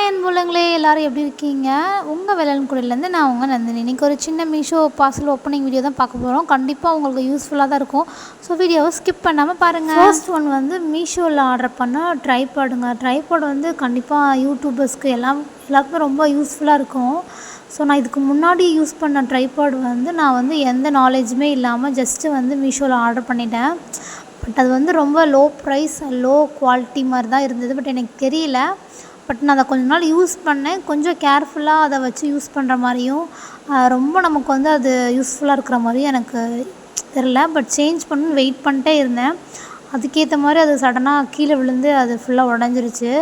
அன்புள்ளங்களே எல்லாரும் எப்படி இருக்கீங்க? உங்கள் வேலன்குடியிலேருந்து நான் உங்கள் நந்தினி. இன்றைக்கி ஒரு சின்ன மீஷோ பார்சல் ஓப்பனிங் வீடியோ தான் பார்க்க போகிறோம். கண்டிப்பாக உங்களுக்கு யூஸ்ஃபுல்லாக தான் இருக்கும். ஸோ வீடியோவை ஸ்கிப் பண்ணாமல் பாருங்கள். ஃபர்ஸ்ட் ஒன் வந்து மீஷோவில் ஆர்டர் பண்ண ட்ரைபாடுங்க. ட்ரைபாட் வந்து கண்டிப்பாக யூடியூபர்ஸ்க்கு எல்லாருக்குமே ரொம்ப யூஸ்ஃபுல்லாக இருக்கும். ஸோ நான் இதுக்கு முன்னாடி யூஸ் பண்ண ட்ரைபாட் வந்து நான் வந்து எந்த நாலேஜுமே இல்லாமல் ஜஸ்ட்டு வந்து மீஷோவில் ஆர்டர் பண்ணிட்டேன். பட் அது வந்து ரொம்ப லோ ப்ரைஸ் லோ குவாலிட்டி மாதிரி தான் இருந்தது. பட் எனக்கு தெரியல. பட் நான் அதை கொஞ்ச நாள் யூஸ் பண்ணேன். கொஞ்சம் கேர்ஃபுல்லாக அதை வச்சு யூஸ் பண்ணுற மாதிரியும் ரொம்ப நமக்கு வந்து அது யூஸ்ஃபுல்லாக இருக்கிற மாதிரியும் எனக்கு தெரில. பட் சேஞ்ச் பண்ணணும்னு வெயிட் பண்ணிட்டே இருந்தேன். அதுக்கேற்ற மாதிரி அது சடனாக கீழே விழுந்து அது ஃபுல்லாக உடஞ்சிருச்சு.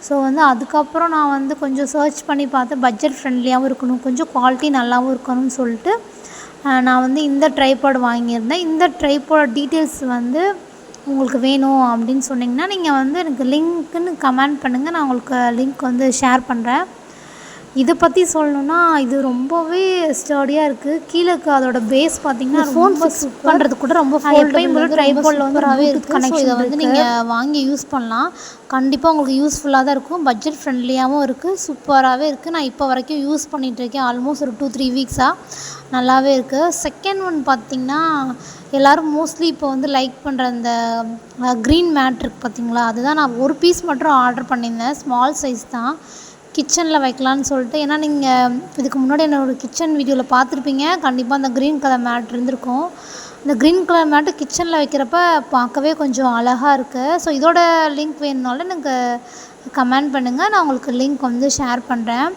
ஸோ வந்து அதுக்கப்புறம் நான் வந்து கொஞ்சம் சர்ச் பண்ணி பார்த்தேன். பட்ஜெட் ஃப்ரெண்ட்லியாகவும் இருக்கணும், கொஞ்சம் குவாலிட்டி நல்லாவும் இருக்கணும்னு சொல்லிட்டு நான் வந்து இந்த ட்ரைபாட் வாங்கியிருந்தேன். இந்த ட்ரைபாட் டீட்டெயில்ஸ் வந்து உங்களுக்கு வேணும் அப்படின்னு சொன்னிங்கன்னா நீங்கள் வந்து எனக்கு லிங்க்குன்னு கமெண்ட் பண்ணுங்கள். நான் உங்களுக்கு லிங்க் வந்து ஷேர் பண்ணுறேன். இதை பற்றி சொல்லணுன்னா இது ரொம்பவே ஸ்டடியாக இருக்குது. கீழே அதோட பேஸ் பார்த்திங்கன்னா ஃபோன் ஃபிக்ஸ் பண்ணுறது கூட ரொம்ப எப்பயும் போல ட்ரைபாடில் வந்து ப்ளூடூத் கனெக்ஷன் இதை வந்து நீங்கள் வாங்கி யூஸ் பண்ணலாம். கண்டிப்பாக உங்களுக்கு யூஸ்ஃபுல்லாக தான் இருக்கும். பட்ஜெட் ஃப்ரெண்ட்லியாகவும் இருக்குது, சூப்பராகவே இருக்குது. நான் இப்போ வரைக்கும் யூஸ் பண்ணிகிட்ருக்கேன். ஆல்மோஸ்ட் ஒரு 2-3 வீக்ஸாக நல்லாவே இருக்குது. செகண்ட் ஒன் பார்த்திங்கன்னா எல்லோரும் மோஸ்ட்லி இப்போ வந்து லைக் பண்ணுற அந்த க்ரீன் மேட் இருக்குது பார்த்திங்களா, அதுதான் நான் ஒரு பீஸ் மட்டும் ஆர்டர் பண்ணியிருந்தேன். ஸ்மால் சைஸ் தான், கிச்சனில் வைக்கலான்னு சொல்லிட்டு. ஏன்னா நீங்கள் இதுக்கு முன்னாடி என்னோடய கிச்சன் வீடியோவில் பார்த்துருப்பீங்க. கண்டிப்பாக அந்த க்ரீன் கலர் மேட் இருந்திருக்கும். இந்த க்ரீன் கலர் மேட்டு கிச்சனில் வைக்கிறப்ப பார்க்கவே கொஞ்சம் அழகாக இருக்குது. ஸோ இதோட லிங்க் வேணுனாலும் எனக்கு கமெண்ட் பண்ணுங்கள், நான் உங்களுக்கு லிங்க் வந்து ஷேர் பண்ணுறேன்.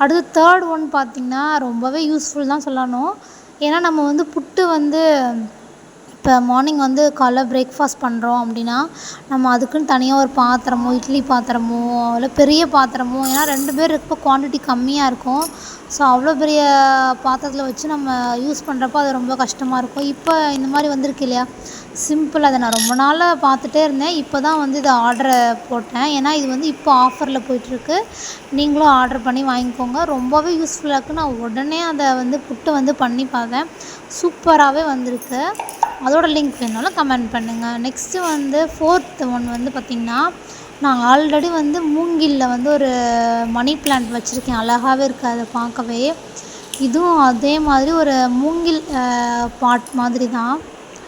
அடுத்து தேர்ட் ஒன் பார்த்திங்கன்னா ரொம்பவே யூஸ்ஃபுல் தான் சொல்லணும். ஏன்னா நம்ம வந்து புட்டு வந்து இப்போ மார்னிங் வந்து காலைல பிரேக்ஃபாஸ்ட் பண்ணுறோம் அப்படின்னா நம்ம அதுக்குன்னு தனியாக ஒரு பாத்திரமோ, இட்லி பாத்திரமோ, இல்லை பெரிய பாத்திரமோ, ஏன்னா 2 பேர் இருக்கப்போ குவான்டிட்டி கம்மியாக இருக்கும். ஸோ அவ்வளோ பெரிய பாத்திரத்தில் வச்சு நம்ம யூஸ் பண்ணுறப்போ அது ரொம்ப கஷ்டமாக இருக்கும். இப்போ இந்த மாதிரி வந்திருக்கு இல்லையா, சிம்பிள். அதை நான் ரொம்ப நாளாக பார்த்துட்டே இருந்தேன். இப்போ தான் வந்து இதை ஆர்டரை போட்டேன். ஏன்னா இது வந்து இப்போ ஆஃபரில் போயிட்டுருக்கு. நீங்களும் ஆர்டர் பண்ணி வாங்கிக்கோங்க. ரொம்பவே யூஸ்ஃபுல்லாக இருக்குது. நான் உடனே அதை வந்து புட்டு வந்து பண்ணி பார்த்தேன். சூப்பராகவே வந்திருக்கு. அதோட லிங்க் வேணாலும் கமெண்ட் பண்ணுங்கள். நெக்ஸ்ட்டு வந்து ஃபோர்த் ஒன் வந்து பார்த்திங்கன்னா நான் ஆல்ரெடி வந்து மூங்கிலில் வந்து ஒரு மணி பிளான்ட் வச்சுருக்கேன். அழகாகவே இருக்குது அதை பார்க்கவே. இதுவும் அதே மாதிரி ஒரு மூங்கில் பாட் மாதிரி தான்.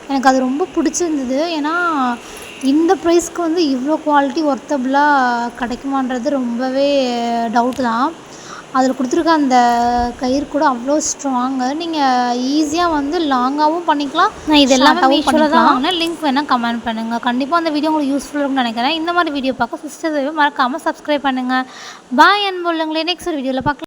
எனக்கு அது ரொம்ப பிடிச்சிருந்தது. ஏன்னா இந்த ப்ரைஸ்க்கு வந்து இவ்வளோ குவாலிட்டி ஒர்த்தபுளாக கிடைக்குமான்றது ரொம்பவே டவுட்டு தான். அதில் கொடுத்துருக்க அந்த கயிறு கூட அவ்வளோ ஸ்ட்ராங்கு. நீங்கள் ஈஸியாக வந்து லாங்காகவும் பண்ணிக்கலாம். நான் இது எல்லாமே மீஷோவில் தான் வாங்கினேன். லிங்க் வேணால் கமெண்ட் பண்ணுங்கள். கண்டிப்பாக அந்த வீடியோ உங்களுக்கு யூஸ்ஃபுல்லாக இருக்கும்னு நினைக்கிறேன். இந்த மாதிரி வீடியோ பார்க்க சிஸ்டர் மறக்காமல் சப்ஸ்கிரைப் பண்ணுங்கள். பாய் அன்புள்ளங்களே. நெக்ஸ்ட் ஒரு வீடியோவில் பார்க்கலாம்.